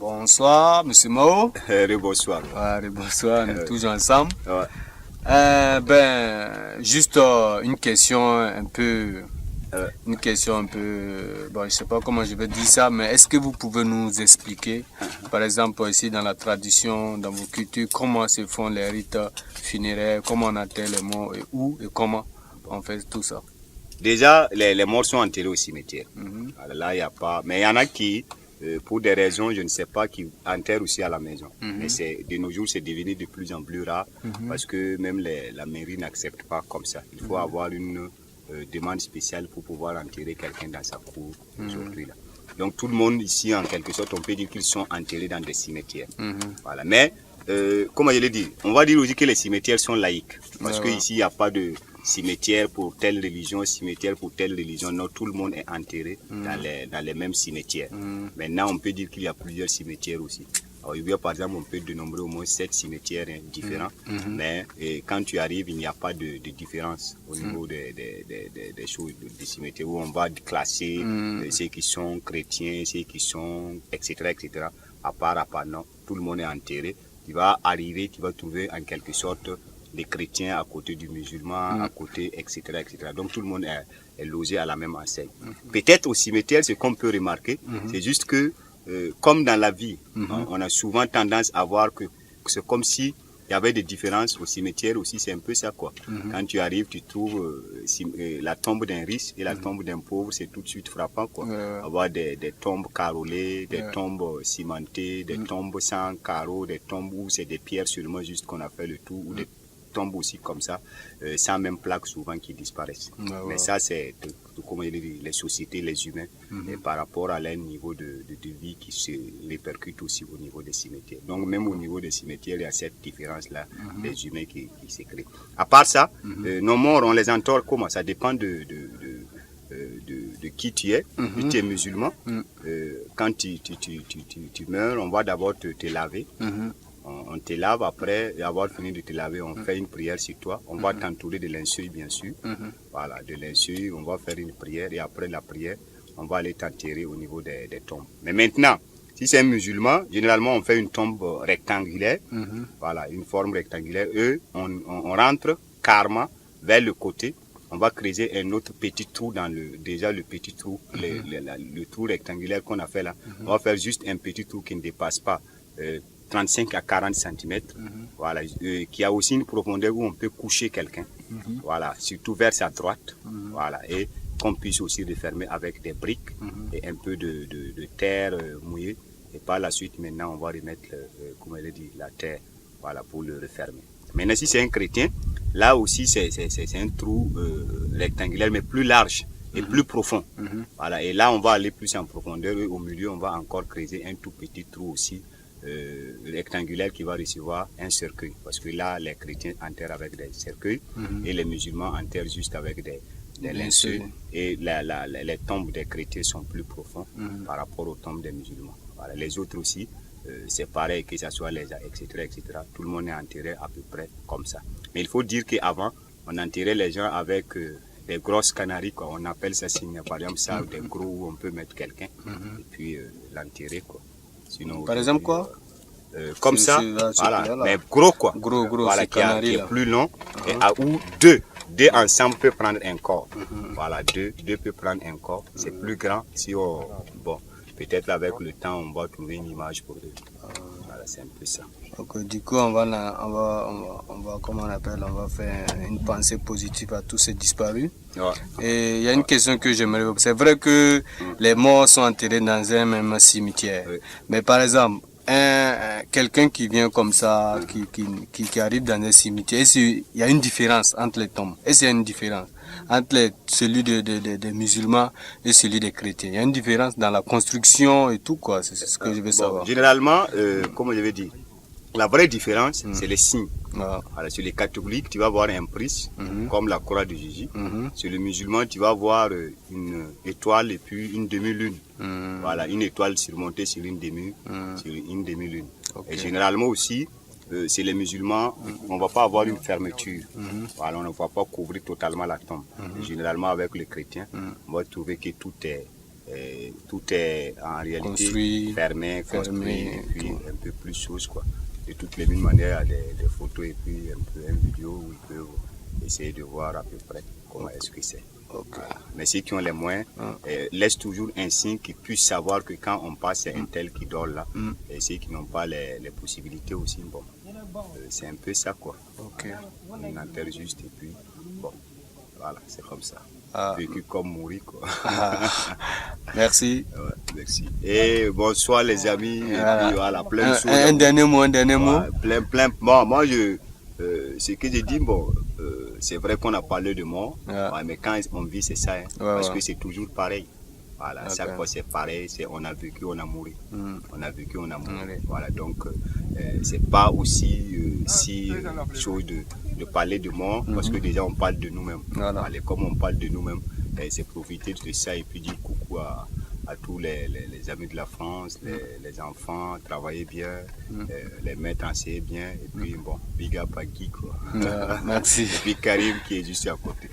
Bonsoir, monsieur Mao. Bonsoir. Bonsoir, nous toujours ensemble. Ouais. Juste une question un peu, bon, je sais pas comment je vais dire ça, mais est-ce que vous pouvez nous expliquer, par exemple ici dans la tradition, dans vos cultures, comment se font les rites funéraires, comment on enterre les morts et où et comment on fait tout ça? Déjà, les morts sont enterrés au cimetière. Mm-hmm. Là, il n'y a pas. Mais il y en a qui, pour des raisons, je ne sais pas, qui enterrent aussi à la maison. Mais de nos jours, c'est devenu de plus en plus rare parce que même la mairie n'accepte pas comme ça. Il faut avoir une demande spéciale pour pouvoir enterrer quelqu'un dans sa cour aujourd'hui. Là. Donc, tout le monde ici, en quelque sorte, on peut dire qu'ils sont enterrés dans des cimetières. Voilà. Mais, comme je l'ai dit, on va dire aussi que les cimetières sont laïques. Parce qu'ici, il n'y a pas de cimetière pour telle religion, cimetière pour telle religion. Non, tout le monde est enterré dans les mêmes cimetières. Maintenant, on peut dire qu'il y a plusieurs cimetières aussi. Alors, il y a, par exemple, on peut dénombrer au moins 7 cimetières différents. Mais quand tu arrives, il n'y a pas de différence au niveau des choses, des cimetières où on va classer ceux qui sont chrétiens, ceux qui sont, etc., etc. À part, non. Tout le monde est enterré. Tu vas arriver, tu vas trouver en quelque sorte les chrétiens à côté du musulman, à côté, etc., etc. Donc tout le monde est logé à la même enseigne. Peut-être au cimetière, ce qu'on peut remarquer, c'est juste que, comme dans la vie, on a souvent tendance à voir que c'est comme si il y avait des différences au cimetière aussi, c'est un peu ça quoi. Quand tu arrives, tu trouves la tombe d'un riche et la tombe d'un pauvre, c'est tout de suite frappant quoi. Avoir des tombes carrelées, des tombes cimentées, des tombes sans carreaux, des tombes où c'est des pierres seulement juste qu'on a fait le tour, ou des tombes aussi comme ça, sans même plaques souvent qui disparaissent. Mais ça c'est comment dire, les sociétés, les humains, et par rapport à leur niveau de vie qui se répercute aussi au niveau des cimetières. Donc même au niveau des cimetières, il y a cette différence-là des humains qui se créent. À part ça, nos morts, on les enterre comment? Ça dépend de qui tu es. Si tu es musulman, quand tu meurs, on va d'abord te laver. On te lave après avoir fini de te laver, on fait une prière sur toi. On va t'entourer de linceul bien sûr. Voilà, de linceul, on va faire une prière et après la prière, on va aller t'enterrer au niveau des tombes. Mais maintenant, si c'est un musulman, généralement on fait une tombe rectangulaire. Voilà, une forme rectangulaire. Eux, on rentre carrément vers le côté. On va creuser un autre petit trou dans le petit trou, le trou rectangulaire qu'on a fait là. On va faire juste un petit trou qui ne dépasse pas 35 à 40 cm, voilà, qui a aussi une profondeur où on peut coucher quelqu'un, voilà, surtout vers sa droite, voilà, et qu'on puisse aussi refermer avec des briques et un peu de terre mouillée, et par la suite, maintenant, on va remettre, comme elle dit, la terre, voilà, pour le refermer. Maintenant, si c'est un chrétien, là aussi, c'est un trou rectangulaire, mais plus large et plus profond, voilà, et là, on va aller plus en profondeur, et au milieu, on va encore creuser un tout petit trou aussi, rectangulaire qui va recevoir un cercueil. Parce que là, les chrétiens enterrent avec des cercueils et les musulmans enterrent juste avec des linceuls. Et les tombes des chrétiens sont plus profondes par rapport aux tombes des musulmans. Voilà. Les autres aussi, c'est pareil, que ce soit les etc., etc. Tout le monde est enterré à peu près comme ça. Mais il faut dire qu'avant, on enterrait les gens avec des grosses canaries, quoi. On appelle ça signe, par exemple, ça, des gros où on peut mettre quelqu'un et puis l'enterrer, quoi. Sinon, par exemple quoi comme ça, voilà, mais gros quoi, voilà, qui est plus long, et où deux ensemble peuvent prendre un corps, voilà, deux peuvent prendre un corps, c'est plus grand, si on, bon, peut-être avec le temps on va trouver une image pour eux, voilà, c'est un peu ça. Donc, du coup, on va, comment on appelle, on va faire une pensée positive à tous ces disparus. Et il y a une question que j'aimerais. C'est vrai que les morts sont enterrés dans un même cimetière. Mais par exemple, quelqu'un qui vient comme ça, qui arrive dans un cimetière, est-ce qu'il y a une différence entre les tombes? Est-ce qu'il y a une différence entre celui des musulmans et celui des chrétiens? Il y a une différence dans la construction et tout, quoi. C'est ce que je veux savoir. Généralement, comme je l'ai dit, la vraie différence, c'est les signes. Voilà, sur les catholiques, tu vas voir un prisme, comme la croix de Jésus. Sur les musulmans, tu vas voir une étoile et puis une demi-lune. Voilà, une étoile surmontée sur une demi-lune. Et généralement aussi, c'est les musulmans, on ne va pas avoir une fermeture. Voilà, on ne va pas couvrir totalement la tombe. Généralement, avec les chrétiens, on va trouver que tout est tout est en réalité Construit, fermé, construit, et puis un peu plus chose, quoi. De toutes les manières, il y a des photos et puis un peu une vidéo où ils peuvent essayer de voir à peu près comment est-ce que c'est. Okay. Mais ceux qui ont les moyens, laissent toujours un signe qu'ils puissent savoir que quand on passe, c'est un tel qui dort là. Et ceux qui n'ont pas les possibilités aussi, bon, c'est un peu ça, quoi. Okay. On enterre juste et puis, bon, voilà, c'est comme ça. Ah. Vécu comme mourir, quoi. Merci. Ouais, merci. Et bonsoir les amis. Voilà. Et puis voilà, plein de choses. Un dernier mot, Plein. Bon, moi, ce que j'ai dit, bon, c'est vrai qu'on a parlé de mort, mais quand on vit, c'est ça, hein, parce que c'est toujours pareil. Voilà, chaque fois c'est pareil, on a vécu, on a mouru. On a vécu, on a mouru. Voilà, donc c'est pas aussi si chose de parler de mort, parce que déjà on parle de nous-mêmes. Voilà. Comme on parle de nous-mêmes, c'est profiter de ça et puis dire coucou à tous les amis de la France, les enfants, travailler bien, les maîtres enseigner bien, et puis bon, big up à Guy, quoi. Merci. Et puis Karim qui est juste à côté.